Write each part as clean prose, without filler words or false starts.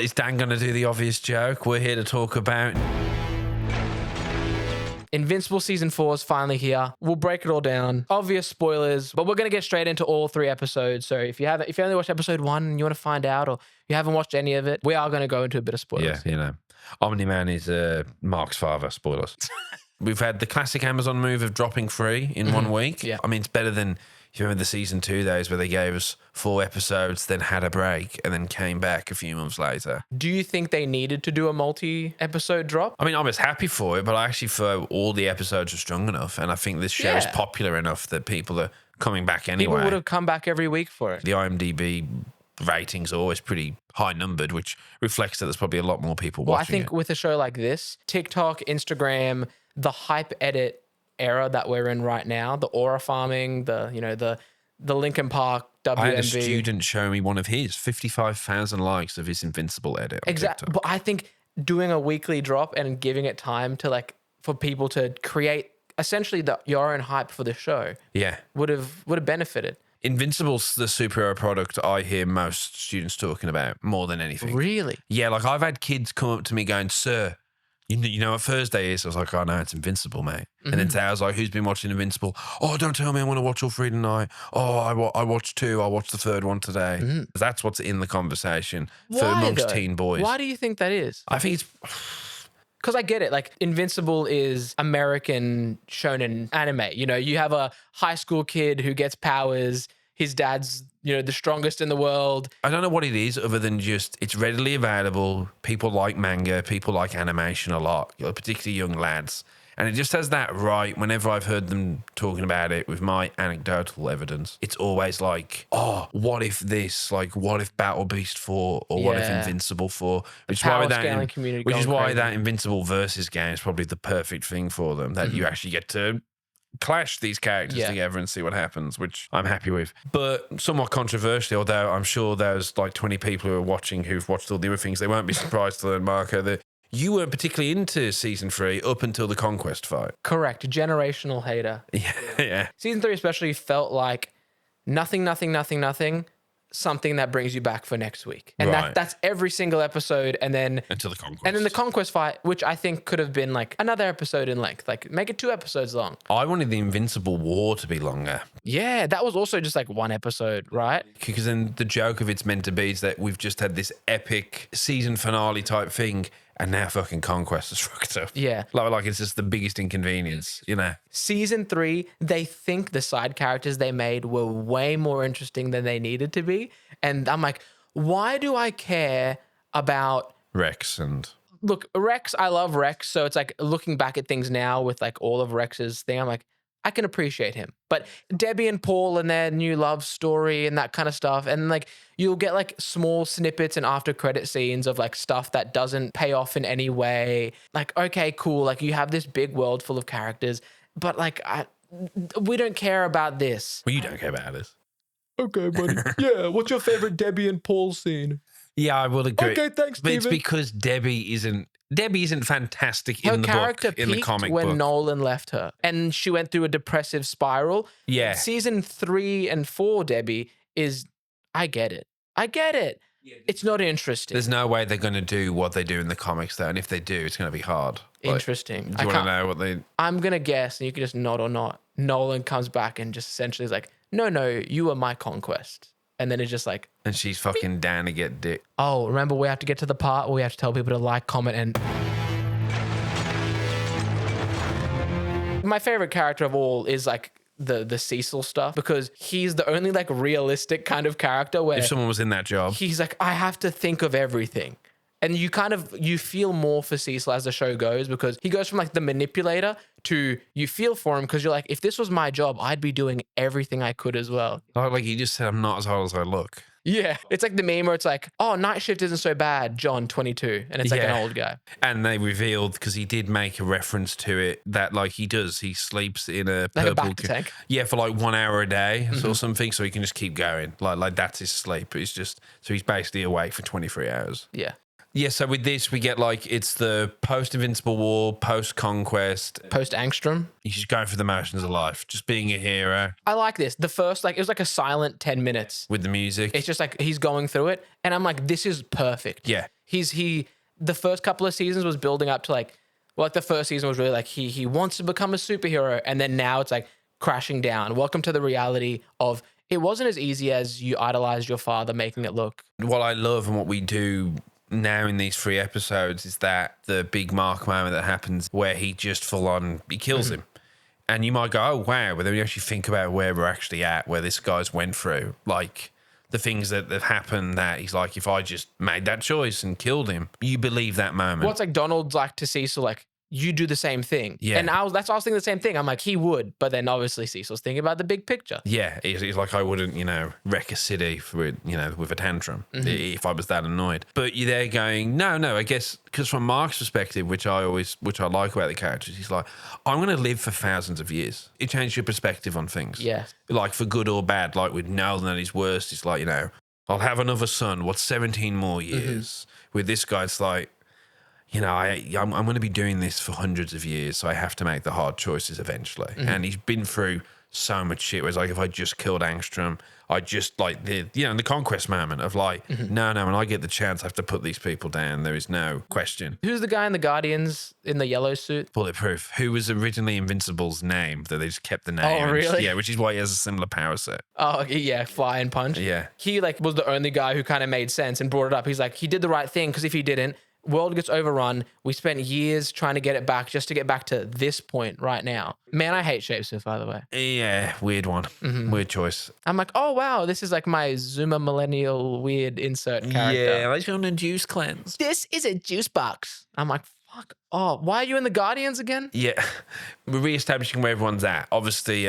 Is Dan going to do the obvious joke? We're here to talk about... Invincible Season 4 is finally here. We'll break it all down. Obvious spoilers, but we're going to get straight into all 3 episodes. So if you only watched episode 1 and you want to find out, or you haven't watched any of it, we are going to go into a bit of spoilers. Yeah, Omni-Man is Mark's father, spoilers. We've had the classic Amazon move of dropping 3 in 1 week. Yeah. I mean, it's better than... If you remember the season 2 days where they gave us 4 episodes, then had a break, and then came back a few months later. Do you think they needed to do a multi-episode drop? I mean, I was happy for it, but I actually thought all the episodes were strong enough, and I think this show is popular enough that people are coming back anyway. People would have come back every week for it. The IMDb ratings are always pretty high numbered, which reflects that there's probably a lot more people watching I think with a show like this, TikTok, Instagram, the hype edit era that we're in right now, the aura farming, the Linkin Park WMV. I had a student show me one of his 55,000 likes of his Invincible edit. Exactly, but I think doing a weekly drop and giving it time to for people to create essentially your own hype for the show, would have benefited. Invincible's the superhero product I hear most students talking about more than anything. Really? Yeah, like I've had kids come up to me going, "Sir, you know what Thursday is?" I was like, "Oh no, it's Invincible, mate." And then today I was like, "Who's been watching Invincible?" "Oh, don't tell me I want to watch all 3 tonight." "Oh, I watched 2. I watched the 3rd one today." That's what's in the conversation for amongst teen boys. Why do you think that is? I think it's... Because I get it. Like, Invincible is American shonen anime. You have a high school kid who gets powers. His dad's, the strongest in the world. I don't know what it is other than just it's readily available. People like manga. People like animation a lot, particularly young lads. And it just has that right. Whenever I've heard them talking about it with my anecdotal evidence, it's always like, oh, what if this? Like, what if Battle Beast 4 or what if Invincible 4? Which is why that Invincible versus game is probably the perfect thing for them, that you actually get to clash these characters together and see what happens, which I'm happy with. But somewhat controversially, although I'm sure there's like 20 people who are watching who've watched all the other things, they won't be surprised to learn, Marco, that you weren't particularly into season 3 up until the Conquest fight. Correct. Generational hater. Yeah. Season 3 especially felt like nothing, something that brings you back for next week. And that's every single episode. And then until the Conquest. And then the Conquest fight, which I think could have been like another episode in length. Like, make it 2 episodes long. I wanted the Invincible War to be longer. Yeah, that was also just like 1 episode, right? Because then the joke of it's meant to be is that we've just had this epic season finale type thing, and now fucking Conquest is fucked up. Yeah. Like it's just the biggest inconvenience, Season 3, they think the side characters they made were way more interesting than they needed to be. And I'm like, why do I care about... Rex and... Look, Rex, I love Rex. So it's like looking back at things now with like all of Rex's thing, I'm like, I can appreciate him. But Debbie and Paul and their new love story and that kind of stuff. And like, you'll get like small snippets and after credit scenes of like stuff that doesn't pay off in any way. Like, okay, cool. Like, you have this big world full of characters, but like, we don't care about this. Well, you don't care about this. Okay, buddy. Yeah. What's your favorite Debbie and Paul scene? Yeah, I will agree. Okay, thanks, Steven. But it's because Debbie isn't fantastic in the book, in the comic book. When Nolan left her and she went through a depressive spiral. Yeah. Season 3 and 4, Debbie, is, I get it. It's not interesting. There's no way they're going to do what they do in the comics, though. And if they do, it's going to be hard. Interesting. Do you want to know what they... I'm going to guess, and you can just nod or not. Nolan comes back and just essentially is like, no, you are my conquest. And then it's just like... And she's fucking down to get dick. Oh, remember, we have to get to the part where we have to tell people to like, comment, and... My favorite character of all is like the Cecil stuff, because he's the only like realistic kind of character where... If someone was in that job. He's like, I have to think of everything. And you feel more for Cecil as the show goes, because he goes from like the manipulator to you feel for him, because you're like, if this was my job, I'd be doing everything I could as well. Like he just said, I'm not as hard as I look. Yeah. It's like the meme where it's like, oh, night shift isn't so bad, John 22. And it's like an old guy. And they revealed, because he did make a reference to it, that like he sleeps in a like purple... a back tank. Yeah, for like 1 hour a day or something, so he can just keep going. Like that's his sleep. It's just... So he's basically awake for 23 hours. Yeah. Yeah, so with this, we get like, it's the post-Invincible War, post-Conquest. Post-Angstrom. He's just going through the motions of life, just being a hero. I like this. The first, like, it was like a silent 10 minutes. With the music. It's just like, he's going through it. And I'm like, this is perfect. Yeah. The first couple of seasons was building up to like the first season was really like he wants to become a superhero, and then now it's like crashing down. Welcome to the reality of it wasn't as easy as you idolized your father making it look. What I love and what we do now in these 3 episodes is that the big Mark moment that happens where he just full on, he kills him. And you might go, oh, wow. But then you actually think about where we're actually at, where this guy's went through. Like the things that have happened that he's like, if I just made that choice and killed him, you believe that moment. What's like Donald's like to Cecil, like, you do the same thing. Yeah. And I was thinking the same thing. I'm like, he would. But then obviously Cecil's thinking about the big picture. Yeah. He's like, I wouldn't, wreck a city with a tantrum if I was that annoyed. But you're there going, no, I guess, because from Mark's perspective, which I like about the characters, he's like, I'm going to live for thousands of years. It changed your perspective on things. Yeah. Like for good or bad, like with Nolan at his worst, it's like, I'll have another son. What's 17 more years? With this guy, it's like, I'm going to be doing this for hundreds of years, so I have to make the hard choices eventually. And he's been through so much shit. Whereas, like, if I just killed Angstrom, I just like the conquest moment of like, no, when I get the chance, I have to put these people down. There is no question. Who's the guy in the Guardians in the yellow suit? Bulletproof, who was originally Invincible's name, that they just kept the name. Oh, really? Yeah, which is why he has a similar power set. Oh, yeah, Fly and Punch. Yeah. He like was the only guy who kind of made sense and brought it up. He's like, he did the right thing because if he didn't, world gets overrun. We spent years trying to get it back just to get back to this point right now. Man, I hate Shapeshift, by the way. Yeah, weird one. Weird choice. I'm like, oh, wow, this is like my Zuma millennial weird insert character. Yeah, I just want a juice cleanse. This is a juice box. I'm like, fuck. Oh, why are you in the Guardians again? Yeah, we're re-establishing where everyone's at. Obviously,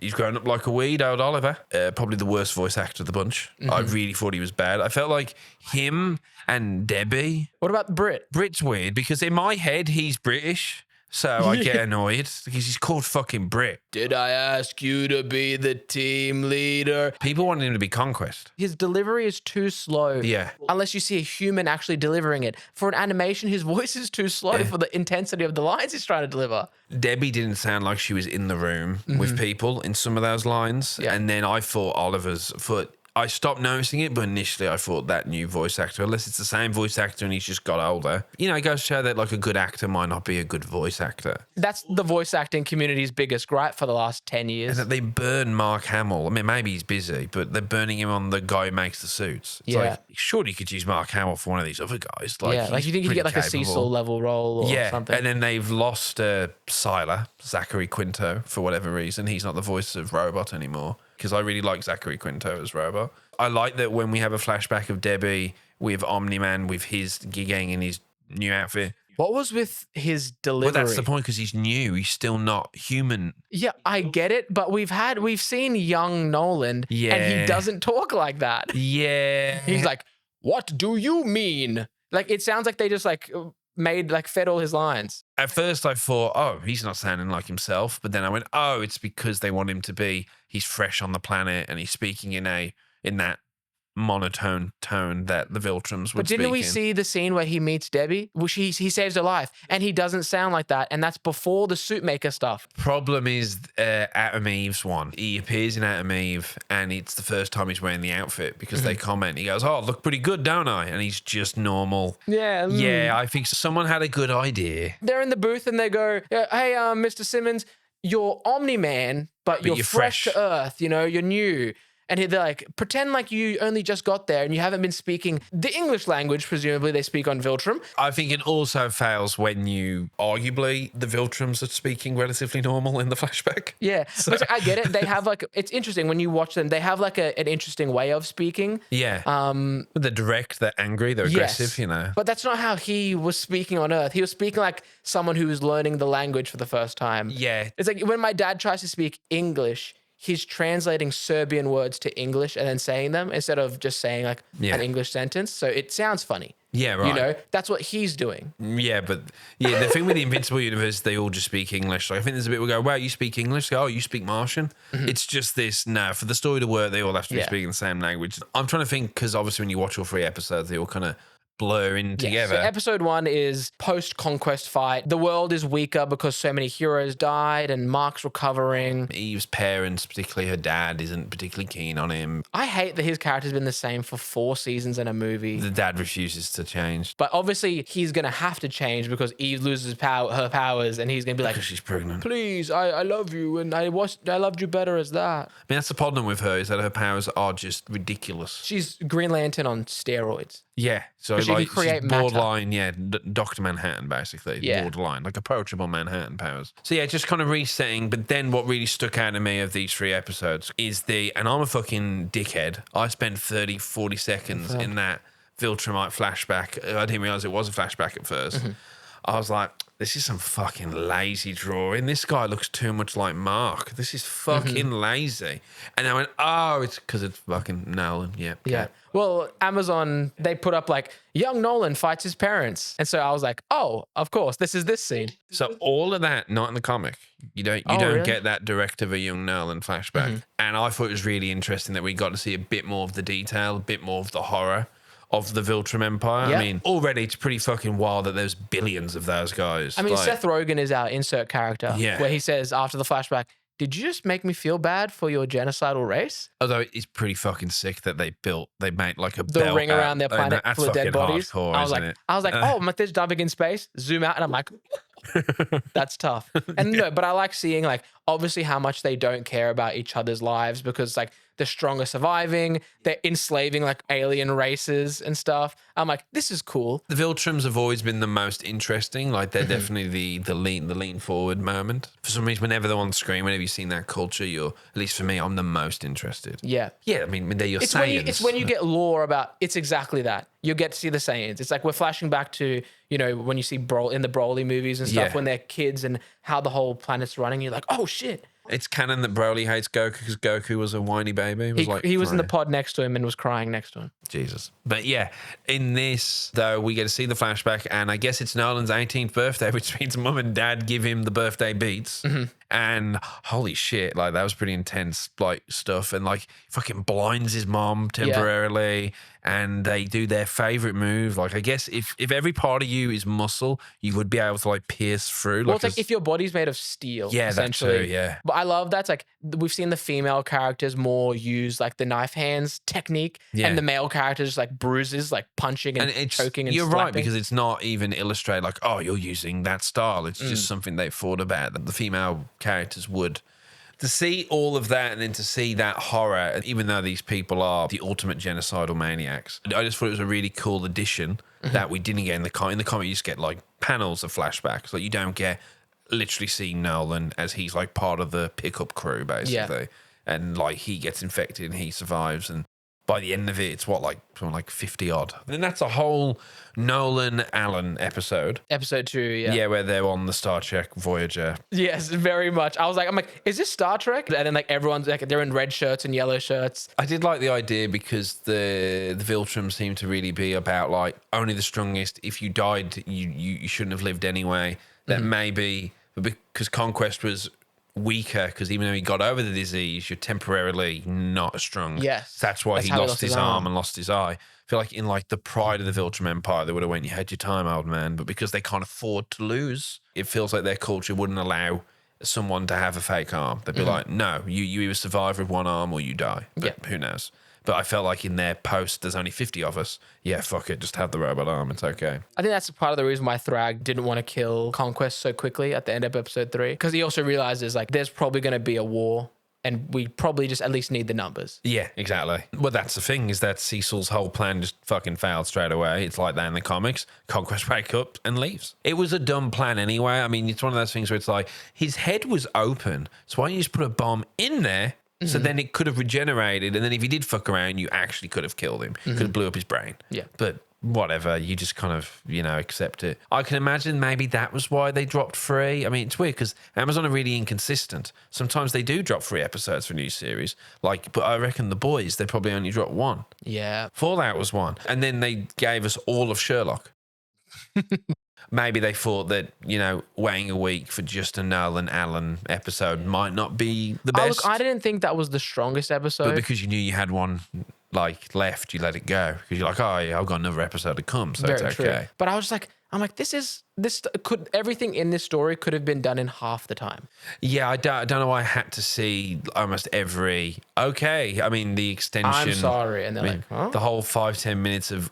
he's grown up like a weed, old Oliver. Probably the worst voice actor of the bunch. I really thought he was bad. I felt like him and Debbie. What about Brit? Brit's weird because in my head, he's British. So I get annoyed because he's called fucking Brit. Did I ask you to be the team leader? People want him to be Conquest. His delivery is too slow. Yeah. Unless you see a human actually delivering it. For an animation, his voice is too slow for the intensity of the lines he's trying to deliver. Debbie didn't sound like she was in the room with people in some of those lines. Yeah. And then I thought Oliver's foot. I stopped noticing it, but initially I thought that new voice actor, unless it's the same voice actor and he's just got older, it goes to show that like a good actor might not be a good voice actor. That's the voice acting community's biggest gripe for the last 10 years. And that they burn Mark Hamill. I mean, maybe he's busy, but they're burning him on the guy who makes the suits. It's like, surely you could use Mark Hamill for one of these other guys. Like you think you could get like capable. a Cecil level role or something. And then they've lost Siler, Zachary Quinto, for whatever reason. He's not the voice of Robot anymore because I really like Zachary Quinto as Robot. I like that when we have a flashback of Debbie with Omni-Man with his gigging in his new outfit. What was with his delivery? Well, that's the point because he's new. He's still not human. Yeah, I get it, but we've seen young Nolan and he doesn't talk like that. Yeah. He's like, what do you mean? Like, it sounds like they just like fed all his lines. At first I thought, oh, he's not sounding like himself. But then I went, oh, it's because they want him to be, he's fresh on the planet and he's speaking in that monotone tone that the Viltrums would But didn't we speak in. see the scene where he meets Debbie? Which he saves her life and he doesn't sound like that. And that's before the suit maker stuff. Problem is Atom Eve's one. He appears in Atom Eve and it's the first time he's wearing the outfit because they comment. He goes, oh, look pretty good, don't I? And he's just normal. Yeah. Yeah, I think someone had a good idea. They're in the booth and they go, hey, Mr. Simmons, you're Omni-Man, but you're fresh to Earth. You're new. And they're like, pretend like you only just got there and you haven't been speaking the English language, presumably they speak on Viltrum. I think it also fails when arguably, the Viltrums are speaking relatively normal in the flashback. Yeah, but I get it. They have it's interesting when you watch them, they have an interesting way of speaking. Yeah. They're direct, they're angry, they're aggressive, But that's not how he was speaking on Earth. He was speaking like someone who was learning the language for the first time. Yeah. It's like when my dad tries to speak English, he's translating Serbian words to English and then saying them instead of just saying an English sentence. So it sounds funny. Yeah, right. That's what he's doing. Yeah, but the thing with the Invincible universe, they all just speak English. Like, I think there's a bit where we go, wow, you speak English? Go, oh, you speak Martian? It's just this, no, for the story to work, they all have to be speaking the same language. I'm trying to think, because obviously when you watch all 3 episodes, they all kind of blur in together. So episode 1 is post-conquest fight. The world is weaker because so many heroes died and Mark's recovering. Eve's parents, particularly her dad, isn't particularly keen on him. I hate that his character's been the same for 4 seasons in a movie. The dad refuses to change. But obviously he's going to have to change because Eve loses her powers and he's going to be like, Because she's pregnant. please, I love you and I loved you better as that. I mean, that's the problem with her, is that her powers are just ridiculous. She's Green Lantern on steroids. Yeah. So she can like create she's borderline, Dr. Manhattan, basically. Yeah. Borderline, like approachable Manhattan powers. So yeah, just kind of resetting. But then what really stuck out to me of these 3 episodes is and I'm a fucking dickhead. I spent 30, 40 seconds in that Viltrumite flashback. I didn't realize it was a flashback at first. I was like, this is some fucking lazy drawing. This guy looks too much like Mark. This is fucking lazy. And I went, oh, it's because it's fucking Nolan. Yeah. Yeah. Well, Amazon, they put up like, young Nolan fights his parents. And so I was like, oh, of course, this is this scene. So all of that, not in the comic. You don't really? get that direct of a young Nolan flashback. And I thought it was really interesting that we got to see a bit more of the detail, a bit more of the horror of the Viltrum Empire. Yep. I mean, already it's pretty fucking wild that there's billions of those guys. I mean, Like, Seth Rogen is our insert character. Yeah. Where he says after the flashback, did you just make me feel bad for your genocidal race? although it's pretty fucking sick that they made like a The belt ring around their planet that's full of dead fucking bodies. hardcore, I was isn't like, it? oh, my there's diving in space. Zoom out, and I'm like, that's tough. And no, but I like seeing like obviously how much they don't care about each other's lives because like the strong are surviving, they're enslaving like alien races and stuff. I'm like, this is cool. The Viltrums have always been the most interesting. Like they're definitely the lean forward moment. For some reason, whenever they're on screen, whenever you've seen that culture, at least for me, I'm the most interested. Yeah. Yeah, I mean, they're your It's Saiyans. when you get lore about, it's exactly that. You get to see the Saiyans. It's like we're flashing back to, when you see in the Broly movies and stuff, Yeah. when they're kids and how the whole planet's running, you're like, oh shit. It's canon that Broly hates Goku because Goku was a whiny baby. He was in the crying. pod next to him and was crying next to him. Jesus. But yeah, in this, though, we get to see the flashback, and I guess it's Nolan's 18th birthday, which means mum and dad give him the birthday beats. And holy shit, like that was pretty intense, like stuff. And like fucking blinds his mom temporarily, and they do their favorite move. Like I guess if every part of you is muscle, you would be able to like pierce through. Well, it's like if your body's made of steel, yeah, that essentially. too, yeah. But I love that's like we've seen the female characters more use like the knife hands technique, Yeah. and the male characters just, like bruises, like punching and it's choking and you're slapping. right, because it's not even illustrated like, oh, you're using that style. It's just something they thought about that the female characters would. To see all of that and then to see that horror, even though these people are the ultimate genocidal maniacs, I just thought it was a really cool addition that we didn't get in the comic. In the comic, you just get like panels of flashbacks. Like you don't get literally see Nolan as he's like part of the pickup crew, basically. And like he gets infected and he survives. And by the end of it, it's like 50 odd. And then that's a whole Nolan Allen episode. Episode 2, Yeah, where they're on the Star Trek Voyager. Yes, very much. I'm like, is this Star Trek? And then like everyone's like, they're in red shirts and yellow shirts. I did like the idea because the Viltrum seem to really be about like only the strongest. If you died, you shouldn't have lived anyway. That maybe because Conquest was weaker, because even though he got over the disease, you're temporarily not as strong. Yes. That's why he how lost his arm and lost his eye. I feel like in like the pride of the Viltrum Empire, they would have went, you had your time, old man. But because they can't afford to lose, it feels like their culture wouldn't allow someone to have a fake arm. They'd be like, no, you either survive with one arm or you die. But who knows? But I felt like in their post, there's only 50 of us. Yeah, fuck it. Just have the robot arm. It's okay. I think that's part of the reason why Thrag didn't want to kill Conquest so quickly at the end of episode 3. Because he also realizes like there's probably going to be a war and we probably just at least need the numbers. Yeah, exactly. Well, that's the thing, is that Cecil's whole plan just fucking failed straight away. It's like that in the comics. Conquest wakes up and leaves. It was a dumb plan anyway. I mean, it's one of those things where it's like his head was open. So why don't you just put a bomb in there? So then it could have regenerated. And then if he did fuck around, you actually could have killed him. Could have blew up his brain. Yeah. But whatever, you just kind of, accept it. I can imagine maybe that was why they dropped 3. I mean, it's weird because Amazon are really inconsistent. Sometimes they do drop 3 episodes for a new series. But I reckon The Boys, they probably only dropped 1. Yeah. Fallout was 1. And then they gave us all of Sherlock. Maybe they thought that, waiting a week for just a Nolan Allen episode might not be the best. Look, I didn't think that was the strongest episode. But because you knew you had one like left, you let it go because you're like, oh yeah, I've got another episode to come, so Very it's true. okay. But I was like, everything in this story could have been done in half the time. Yeah, I don't know why I had to see almost every. Okay, I mean the extension. I'm sorry, and they're like, huh? The whole 5-10 minutes of.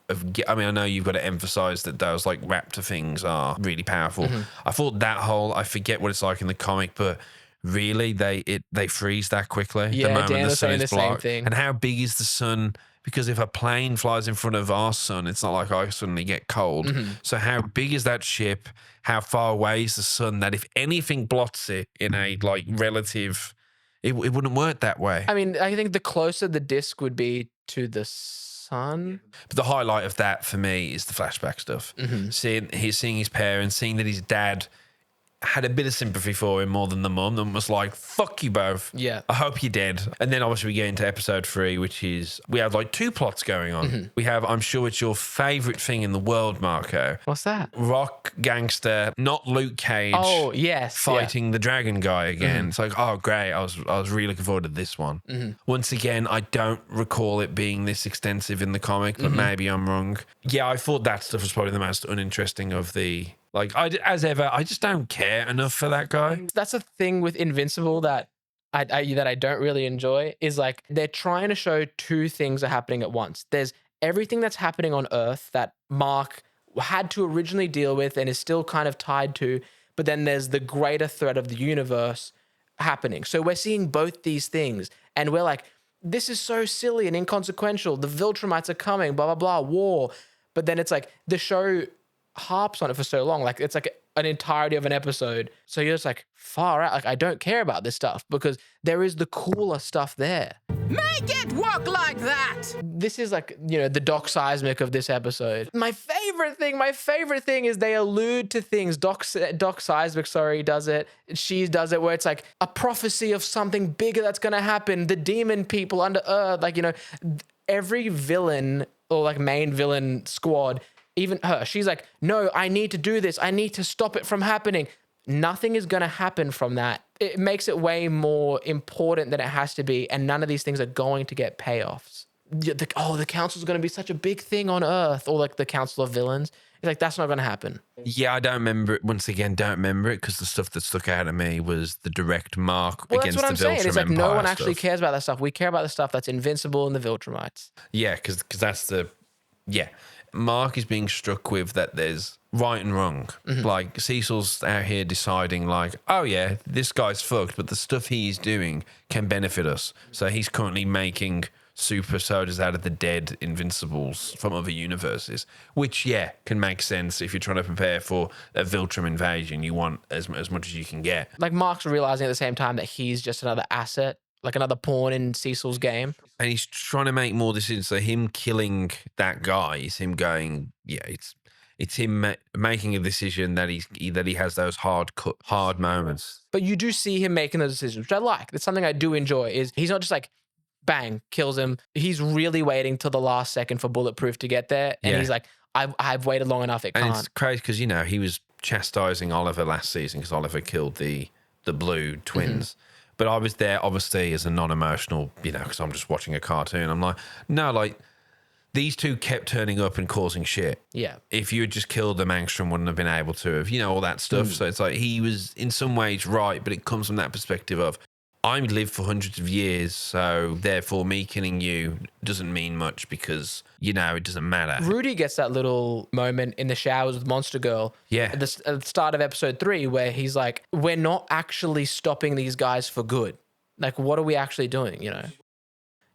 I mean, I know you've got to emphasize that those like raptor things are really powerful. I thought that whole. I forget what it's like in the comic, but really they freeze that quickly. Yeah, the moment Dan the was sun saying is the same blocked. thing. And how big is the sun? Because if a plane flies in front of our sun, it's not like I suddenly get cold. So how big is that ship? How far away is the sun? That if anything blots it in a like relative, it wouldn't work that way. I mean, I think the closer the disc would be to the sun. But the highlight of that for me is the flashback stuff. Seeing his parents, seeing that his dad had a bit of sympathy for him more than the mum, and was like, fuck you both. Yeah. I hope you're dead. And then obviously we get into episode 3, which is, we have like 2 plots going on. We have, I'm sure it's your favourite thing in the world, Marco. What's that? Rock gangster, not Luke Cage. Oh, yes. Fighting the dragon guy again. It's like, oh, great. I was really looking forward to this one. Once again, I don't recall it being this extensive in the comic, but maybe I'm wrong. Yeah, I thought that stuff was probably the most uninteresting of the... Like, as ever, I just don't care enough for that guy. That's a thing with Invincible that I don't really enjoy, is like they're trying to show 2 things are happening at once. There's everything that's happening on Earth that Mark had to originally deal with and is still kind of tied to, but then there's the greater threat of the universe happening. So we're seeing both these things, and we're like, this is so silly and inconsequential. The Viltrumites are coming, blah, blah, blah, war. But then it's like the show harps on it for so long, like it's like an entirety of an episode, so you're just like, far out, like I don't care about this stuff because there is the cooler stuff there. Make it work like that. This is like, you know, the Doc Seismic of this episode. My favorite thing is they allude to things. Doc Seismic, does it. She does it where it's like a prophecy of something bigger that's going to happen. The demon people under Earth, like, you know, every villain or like main villain squad, even her, she's like, no, I need to do this. I need to stop it from happening. Nothing is going to happen from that. It makes it way more important than it has to be. And none of these things are going to get payoffs. The council is going to be such a big thing on Earth, or like the council of villains. It's like, that's not going to happen. Yeah, I don't remember it. Once again, don't remember it because the stuff that stuck out at me was the direct mark against the Viltrum That's what I'm saying. It's like Empire no one actually stuff. cares about that stuff. We care about the stuff that's Invincible and the Viltrumites. Yeah, because that's the... Yeah. Mark is being struck with that there's right and wrong. Like, Cecil's out here deciding like, oh yeah, this guy's fucked, but the stuff he's doing can benefit us. So he's currently making super soldiers out of the dead Invincibles from other universes, which, yeah, can make sense if you're trying to prepare for a Viltrum invasion. You want as much as you can get. Like, Mark's realizing at the same time that he's just another asset, like another pawn in Cecil's game. And he's trying to make more decisions. So him killing that guy is him going, yeah, it's him making a decision that he has those hard moments. But you do see him making those decisions, which I like. That's something I do enjoy, is he's not just like, bang, kills him. He's really waiting till the last second for Bulletproof to get there. And he's like, I've waited long enough, it can't. And it's crazy because, you know, he was chastising Oliver last season because Oliver killed the blue twins. But I was there, obviously, as a non-emotional, you know, because I'm just watching a cartoon. I'm like, no, like, these two kept turning up and causing shit. Yeah. If you had just killed them, Angstrom wouldn't have been able to have, you know, all that stuff. So it's like he was in some ways right, but it comes from that perspective of, I lived for hundreds of years, so therefore me killing you doesn't mean much because, you know, it doesn't matter. Rudy gets that little moment in the showers with Monster Girl. Yeah. At the start of episode 3, where he's like, we're not actually stopping these guys for good. Like, what are we actually doing, you know?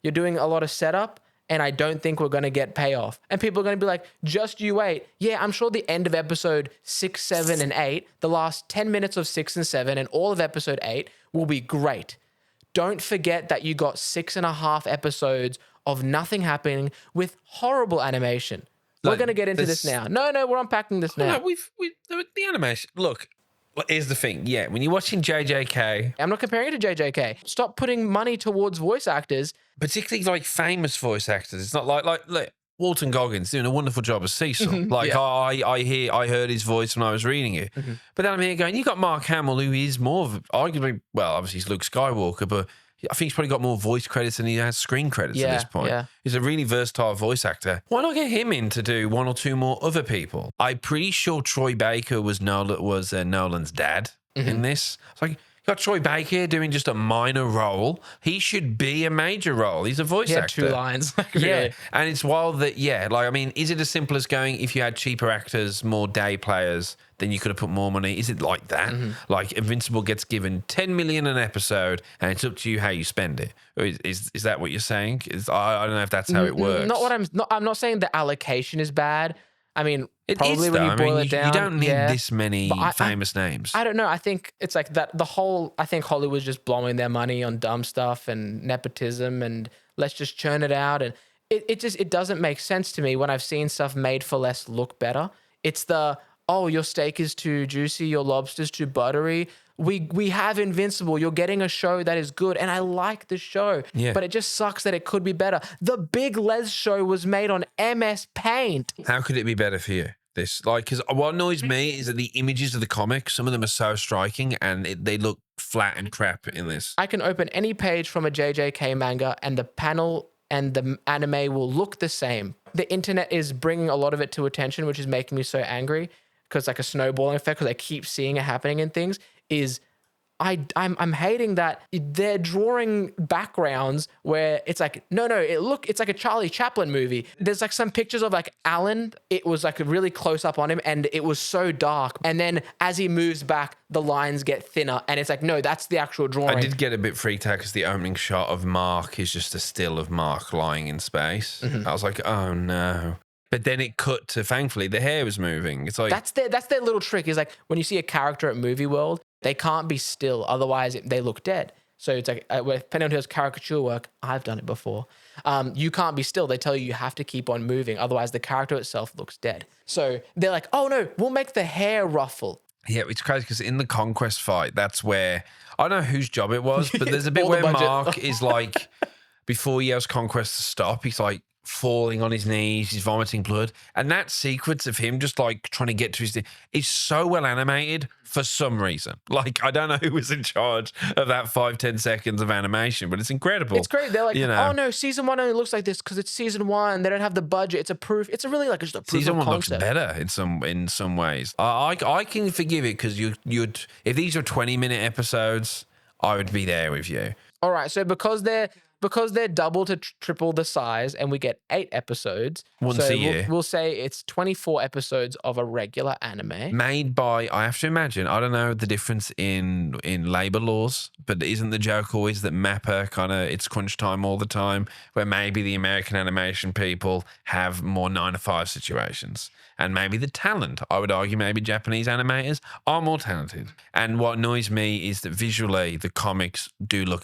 You're doing a lot of setup, and I don't think we're going to get payoff. And people are going to be like, just you wait. Yeah, I'm sure the end of episode 6, 7, and 8, the last 10 minutes of 6 and 7, and all of episode 8 will be great. Don't forget that you got 6.5 episodes of nothing happening with horrible animation. We're going to get into this now. No, we're unpacking this now. No, the animation. Look, here's the thing. Yeah, when you're watching JJK, I'm not comparing it to JJK. Stop putting money towards voice actors. particularly like famous voice actors, it's not like look, Walton Goggins doing a wonderful job as Cecil. Like, I heard his voice when I was reading it. But then I'm here going, you got Mark Hamill, who is more of, arguably, well, obviously he's Luke Skywalker, but I think he's probably got more voice credits than he has screen credits at Yeah, this point. yeah. He's a really versatile voice actor. Why not get him in to do one or two more other people? I'm pretty sure Troy Baker was Nolan's dad in this. It's like, you got Troy Baker doing just a minor role. He should be a major role. He's a voice He had actor. 2 lines. Like, Yeah, really. and it's wild that, like, I mean, is it as simple as going, if you had cheaper actors, more day players, then you could have put more money? Is it like that? Like, Invincible gets given $10 million an episode, and it's up to you how you spend it. Or is that what you're saying? I don't know if that's how it works. I'm not saying the allocation is bad. I mean, It probably is, when though. you I boil mean, it down, you don't need yeah. this many But famous names. I don't know. I think it's like that. I think Hollywood's just blowing their money on dumb stuff and nepotism, and let's just churn it out. And it doesn't make sense to me when I've seen stuff made for less look better. It's your steak is too juicy, your lobster's too buttery. We have Invincible. You're getting a show that is good, and I like the show. Yeah. But it just sucks that it could be better. The Big Les show was made on MS Paint. How could it be better for you? This, like, because what annoys me is that the images of the comics, some of them are so striking, and they look flat and crap in this. I can open any page from a JJK manga, and the panel and the anime will look the same. The internet is bringing a lot of it to attention, which is making me so angry, because like a snowballing effect, because I keep seeing it happening in things, is I'm hating that they're drawing backgrounds where it's like, no, it's like a Charlie Chaplin movie. There's like some pictures of like Alan. It was like a really close up on him, and it was so dark. And then as he moves back, the lines get thinner, and it's like, no, that's the actual drawing. I did get a bit freaked out because the opening shot of Mark is just a still of Mark lying in space. I was like, oh no. But then it cut to, thankfully, the hair was moving. It's like, that's their little trick, is like when you see a character at Movie World, they can't be still, otherwise they look dead. So it's like, depending on who does caricature work, I've done it before. You can't be still. They tell you have to keep on moving, otherwise the character itself looks dead. So they're like, oh no, we'll make the hair ruffle. yeah, it's crazy because in the Conquest fight, that's where, I don't know whose job it was, but there's a bit All the where budget. Mark is like, before he yells Conquest to stop, he's like falling on his knees, he's vomiting blood. And that sequence of him just like trying to get to his is so well animated for some reason. Like, I don't know who was in charge of that 5-10 seconds of animation, but it's incredible. It's great. They're like, You know. oh no, season 1 only looks like this because it's season 1. They don't have the budget. It's a proof. It's a really like just a proof Season of 1 looks concept. better in some ways. I can forgive it because you'd if these were 20-minute episodes, I would be there with you. All right, so because they're double to triple the size, and we get 8 episodes Once so a year. We'll say it's 24 episodes of a regular anime. Made by, I have to imagine, I don't know the difference in labor laws, but isn't the joke always that Mappa kind of, it's crunch time all the time, where maybe the American animation people have more 9-to-5 situations? And maybe the talent, I would argue maybe Japanese animators are more talented. And what annoys me is that visually the comics do look,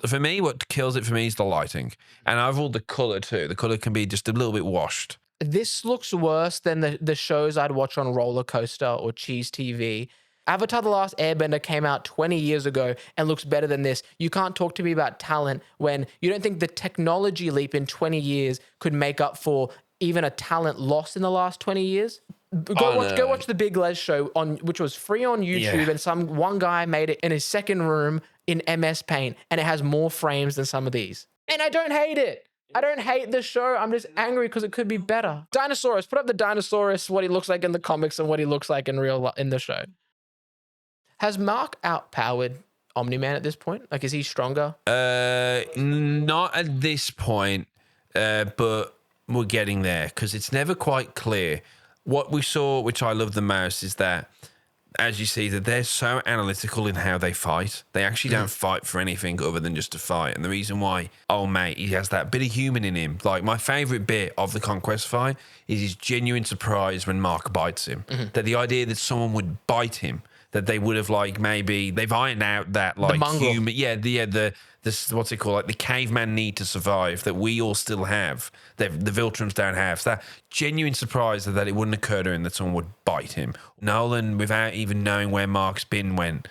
for me, what kills it for me is the lighting. And overall the color too. The color can be just a little bit washed. This looks worse than the shows I'd watch on Roller Coaster or Cheese TV. Avatar: The Last Airbender came out 20 years ago and looks better than this. You can't talk to me about talent when you don't think the technology leap in 20 years could make up for even a talent lost in the last 20 years. Go watch the Big Les show which was free on YouTube, and one guy made it in his second room in MS Paint, and it has more frames than some of these. And I don't hate it. I don't hate the show. I'm just angry because it could be better. Dinosaurus, put up the Dinosaurus, what he looks like in the comics and what he looks like in the show. Has Mark outpowered Omni-Man at this point? Like, is he stronger? Not at this point, but we're getting there because it's never quite clear. What we saw, which I love the most, is that, as you see, that they're so analytical in how they fight. They actually don't fight for anything other than just to fight. And the reason why, oh mate, he has that bit of human in him. Like, my favourite bit of the Conquest fight is his genuine surprise when Mark bites him. That the idea that someone would bite him, that they would have, like, maybe they've ironed out that, like, human, the what's it called, like the caveman need to survive that we all still have, that the Viltrums don't have. So that genuine surprise that it wouldn't occur to him that someone would bite him. Nolan, without even knowing where Mark's been, went,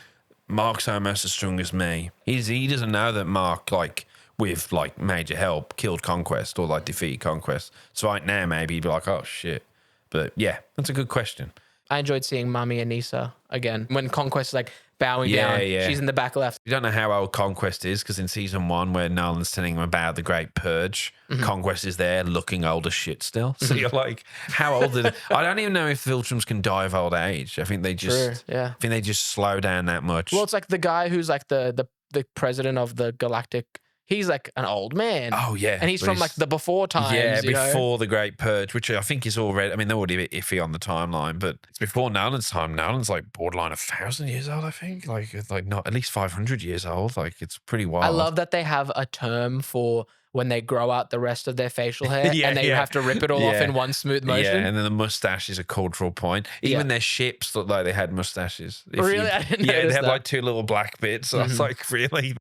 Mark's almost as strong as me. He doesn't know that Mark, like, with like major help, killed Conquest or like defeated Conquest. So right now maybe he'd be like, oh shit. But yeah, that's a good question. I enjoyed seeing Mummy and Nisa again. When Conquest is like bowing Yeah, down, yeah. she's in the back left. You don't know how old Conquest is because in season 1, where Nolan's telling him about the Great Purge, Conquest is there looking old as shit still. So you're like, how old is it? I don't even know if Viltrums can die of old age. I think they just, True, yeah. I think they just slow down that much. Well, it's like the guy who's like the president of the Galactic. He's like an old man. Oh, yeah. And he's But from like the before times. Yeah, you know? before the Great Purge, which I think is already, I mean, they're already a bit iffy on the timeline, but it's before Nolan's time. Nolan's like borderline 1,000 years old, I think. Like not at least 500 years old. Like it's pretty wild. I love that they have a term for when they grow out the rest of their facial hair and they have to rip it all off in one smooth motion. Yeah, and then the mustache is a cultural point. Even their ships look like they had mustaches. Really? I didn't Yeah, they notice had that. like 2 little black bits. I was like, really?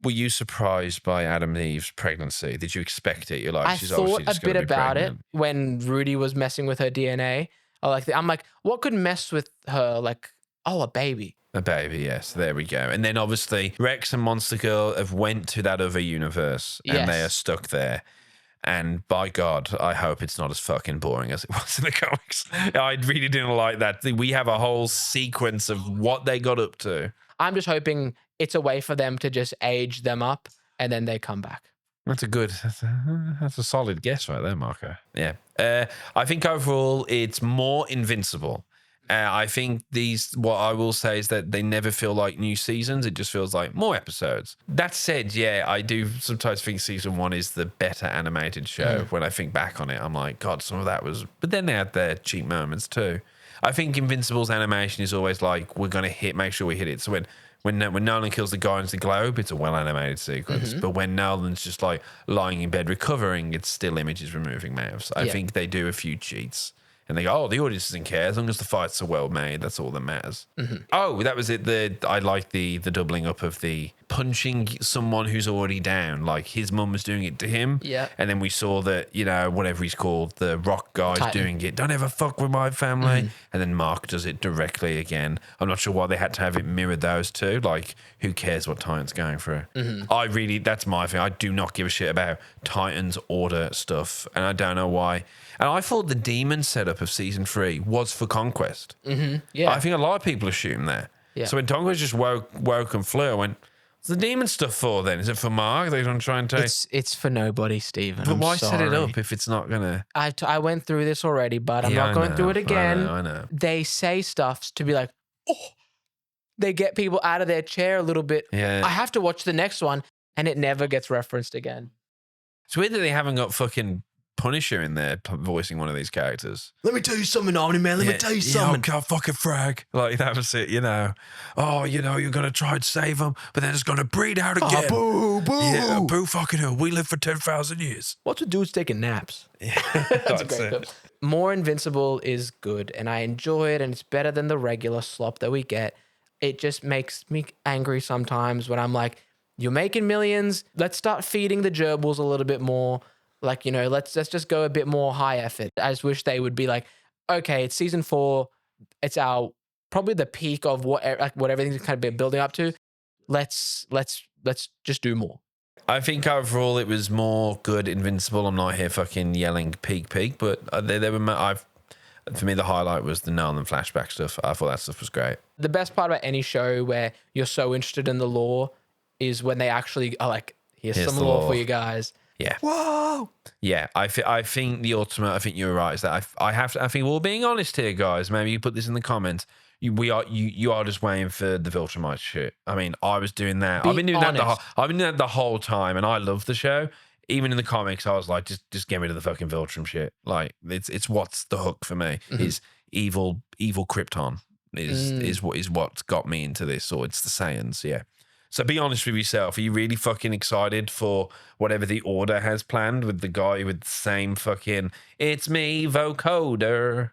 Were you surprised by Adam and Eve's pregnancy? Did you expect it? You're like, I she's thought obviously a just bit gonna be about pregnant. it when Rudy was messing with her DNA. I'm like, what could mess with her? Like, a baby. A baby, yes. There we go. And then obviously Rex and Monster Girl have went to that other universe and they Yes. are stuck there. And by God, I hope it's not as fucking boring as it was in the comics. I really didn't like that. We have a whole sequence of what they got up to. I'm just hoping it's a way for them to just age them up and then they come back. That's a solid guess right there, Marco. Yeah. I think overall it's more Invincible. I think what I will say is that they never feel like new seasons. It just feels like more episodes. That said, yeah, I do sometimes think season 1 is the better animated show. When I think back on it, I'm like, God, some of that was... But then they had their cheap moments too. I think Invincible's animation is always like, we're going to make sure we hit it. So when Nolan kills the guy into the globe, it's a well-animated sequence. But when Nolan's just like lying in bed recovering, it's still images removing mouths. I think they do a few cheats. And they go, the audience doesn't care. As long as the fights are well made, that's all that matters. Oh, that was it. I like the doubling up of the punching someone who's already down. Like his mum was doing it to him. Yeah. And then we saw that, whatever he's called, the rock guy's Titan. doing it. Don't ever fuck with my family. And then Mark does it directly again. I'm not sure why they had to have it mirror those two. Like, who cares what Titan's going through? That's my thing. I do not give a shit about Titan's order stuff. And I don't know why. And I thought the demon setup of season 3 was for Conquest. Yeah. I think a lot of people assume that. Yeah. So when Conquest just woke and flew, I went, what's the demon stuff for then? Is it for Mark? They're going to try and take... It's for nobody, Stephen. But I'm why set it sorry. up if it's not going to... I went through this already, but I'm Yeah, not going I through know, it again. I know. They say stuff to be like, they get people out of their chair a little bit. Yeah. I have to watch the next one, and it never gets referenced again. It's weird that they haven't got fucking Punisher in there voicing one of these characters. Let me tell you something, Omni Man. Let me tell you something. Oh, God, fucking frag. Like, that was it, Oh, you're going to try and save them, but then it's going to breed out again. Oh, boo, boo. Yeah, boo fucking hell. We live for 10,000 years. What's with dudes taking naps? That's a great it. clip. More Invincible is good, and I enjoy it, and it's better than the regular slop that we get. It just makes me angry sometimes when I'm like, you're making millions. Let's start feeding the gerbils a little bit more. Like, let's just go a bit more high effort. I just wish they would be like, okay, it's season 4. It's our probably the peak of what everything's kind of been building up to. Let's just do more. I think overall it was more good Invincible. I'm not here fucking yelling peak, but for me the highlight was the Nolan flashback stuff. I thought that stuff was great. The best part about any show where you're so interested in the lore is when they actually are like, here's some the lore lore. for you guys. Yeah. Whoa. Yeah, I think the ultimate. I think you're right. Is that I think we're being honest here, guys. Maybe you put this in the comments. You are just waiting for the Viltrumite shit. I mean, I was doing that. I've been doing that the whole time, and I love the show. Even in the comics, I was like, just get rid of the fucking Viltrum shit. Like, it's what's the hook for me is evil Krypton is what's got me into this, or it's the Saiyans. Yeah. So be honest with yourself. Are you really fucking excited for whatever the Order has planned with the guy with the same fucking, it's me, vocoder?